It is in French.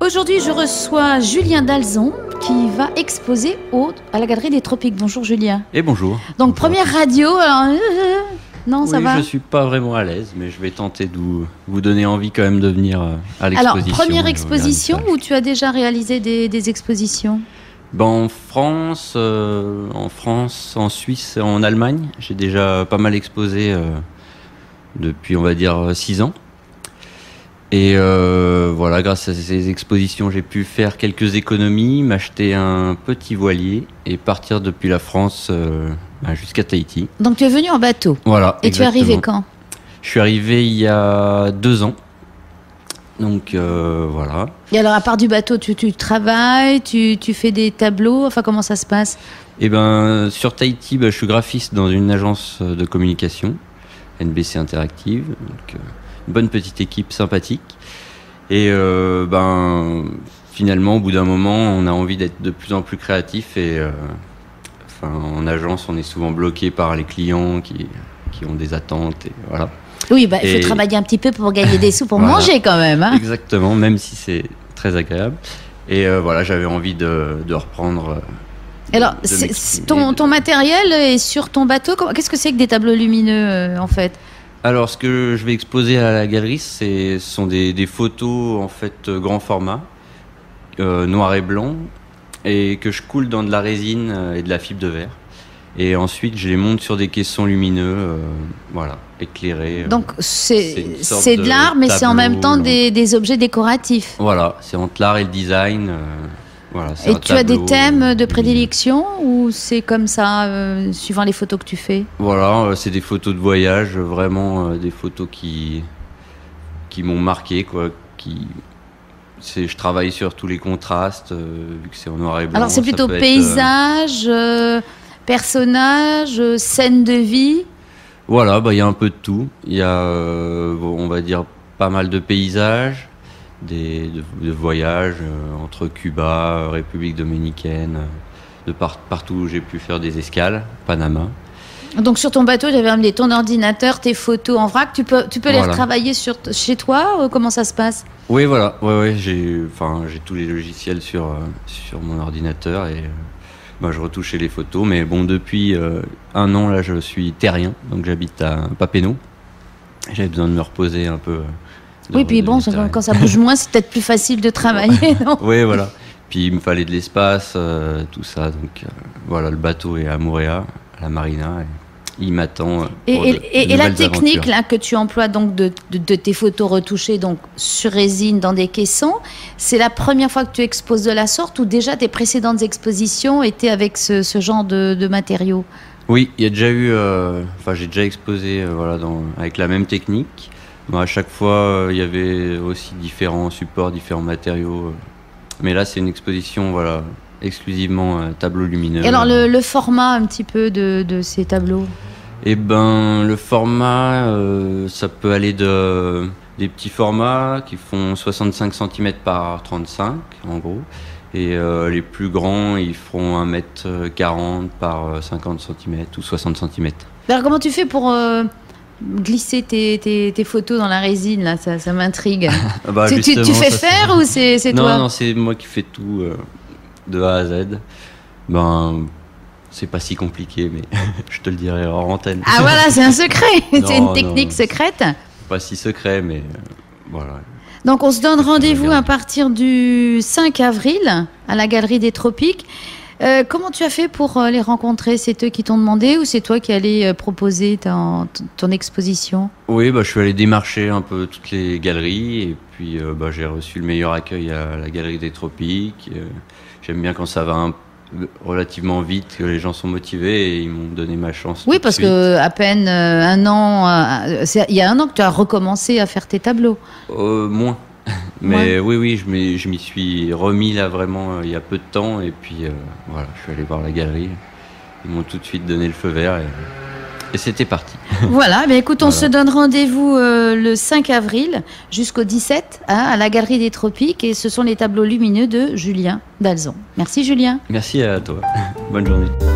Aujourd'hui, je reçois Julien Dalzon qui va exposer à la Galerie des Tropiques. Bonjour Julien. Et bonjour. Donc première radio, alors... Non, oui, ça va. Je suis pas vraiment à l'aise, mais je vais tenter de vous donner envie quand même de venir à l'exposition. Alors, première exposition ou tu as déjà réalisé des expositions? En France, en Suisse, en Allemagne, j'ai déjà pas mal exposé depuis, on va dire, 6 ans. Et voilà, grâce à ces expositions, j'ai pu faire quelques économies, m'acheter un petit voilier et partir depuis la France jusqu'à Tahiti. Donc tu es venu en bateau. Voilà. Et exactement. Tu es arrivé quand? Je suis arrivé il y a 2 ans. Donc voilà. Et alors à part du bateau, tu travailles, tu fais des tableaux, enfin comment ça se passe? Eh ben sur Tahiti, je suis graphiste dans une agence de communication, NBC Interactive. Donc, une bonne petite équipe sympathique. Et finalement, au bout d'un moment, on a envie d'être de plus en plus créatif. Et en agence, on est souvent bloqué par les clients qui ont des attentes. Et voilà. Oui, il faut travailler un petit peu pour gagner des sous, pour voilà, manger quand même. Hein. Exactement, même si c'est très agréable. Et voilà, j'avais envie de reprendre... Alors, ton matériel est sur ton bateau. Qu'est-ce que c'est que des tableaux lumineux, en fait? Alors, ce que je vais exposer à la galerie, ce sont des photos, en fait, grand format, noir et blanc, et que je coule dans de la résine et de la fibre de verre. Et ensuite, je les monte sur des caissons lumineux, voilà, éclairés. Donc, c'est de l'art, mais c'est en même temps des objets décoratifs. Voilà, c'est entre l'art et le design. Voilà, et tu as des thèmes de prédilection ou c'est comme ça, suivant les photos que tu fais? Voilà, c'est des photos de voyage, vraiment des photos qui m'ont marqué, quoi. Je travaille sur tous les contrastes, vu que c'est en noir et blanc. Alors, c'est plutôt paysage... Personnages, scènes de vie? Voilà, y a un peu de tout. Il y a, on va dire, pas mal de paysages, de voyages entre Cuba, République dominicaine, partout où j'ai pu faire des escales, Panama. Donc sur ton bateau, j'avais amené ton ordinateur, tes photos en vrac. Tu peux les retravailler chez toi? Comment ça se passe? Oui, voilà. Ouais, j'ai tous les logiciels sur mon ordinateur et... je retouchais les photos, mais bon, depuis 1 an, là, je suis terrien, donc j'habite à Papeete. J'avais besoin de me reposer un peu. Oui, puis bon, quand ça bouge moins, c'est peut-être plus facile de travailler, non? Oui, voilà. Puis il me fallait de l'espace, tout ça. Donc voilà, le bateau est à Moorea, à la marina. Il m'attend. Et la technique là, que tu emploies donc de tes photos retouchées donc sur résine dans des caissons, c'est la première fois que tu exposes de la sorte ou déjà tes précédentes expositions étaient avec ce genre de matériaux? Oui, il y a déjà eu. J'ai déjà exposé avec la même technique. À chaque fois, il y avait aussi différents supports, différents matériaux. Mais là, c'est une exposition, exclusivement tableau lumineux. Et alors le format un petit peu de ces tableaux? Le format, ça peut aller des petits formats qui font 65 cm par 35 en gros, et les plus grands ils feront 1m40 par 50 cm ou 60 cm. Alors comment tu fais pour glisser tes photos dans la résine là? Ça m'intrigue. Tu fais faire ou c'est toi? Non, c'est moi qui fais tout de A à Z. C'est pas si compliqué, mais je te le dirai hors antenne. Ah voilà, c'est un secret. C'est une technique secrète. Pas si secret, mais voilà. Donc on se donne rendez-vous à partir du 5 avril à la Galerie des Tropiques. Comment tu as fait pour les rencontrer? C'est eux qui t'ont demandé ou c'est toi qui allais proposer ton exposition? Oui, je suis allé démarcher un peu toutes les galeries et puis j'ai reçu le meilleur accueil à la Galerie des Tropiques. J'aime bien quand ça va relativement vite, que les gens sont motivés et ils m'ont donné ma chance. Oui, parce que à peine 1 an, il y a 1 an que tu as recommencé à faire tes tableaux. Moins. Mais oui, je m'y suis remis là vraiment il y a peu de temps et puis je suis allé voir la galerie. Ils m'ont tout de suite donné le feu vert et c'était parti. Voilà, mais écoute, on se donne rendez-vous le 5 avril jusqu'au 17 à la Galerie des Tropiques et ce sont les tableaux lumineux de Julien Dalzon. Merci Julien. Merci à toi. Bonne journée.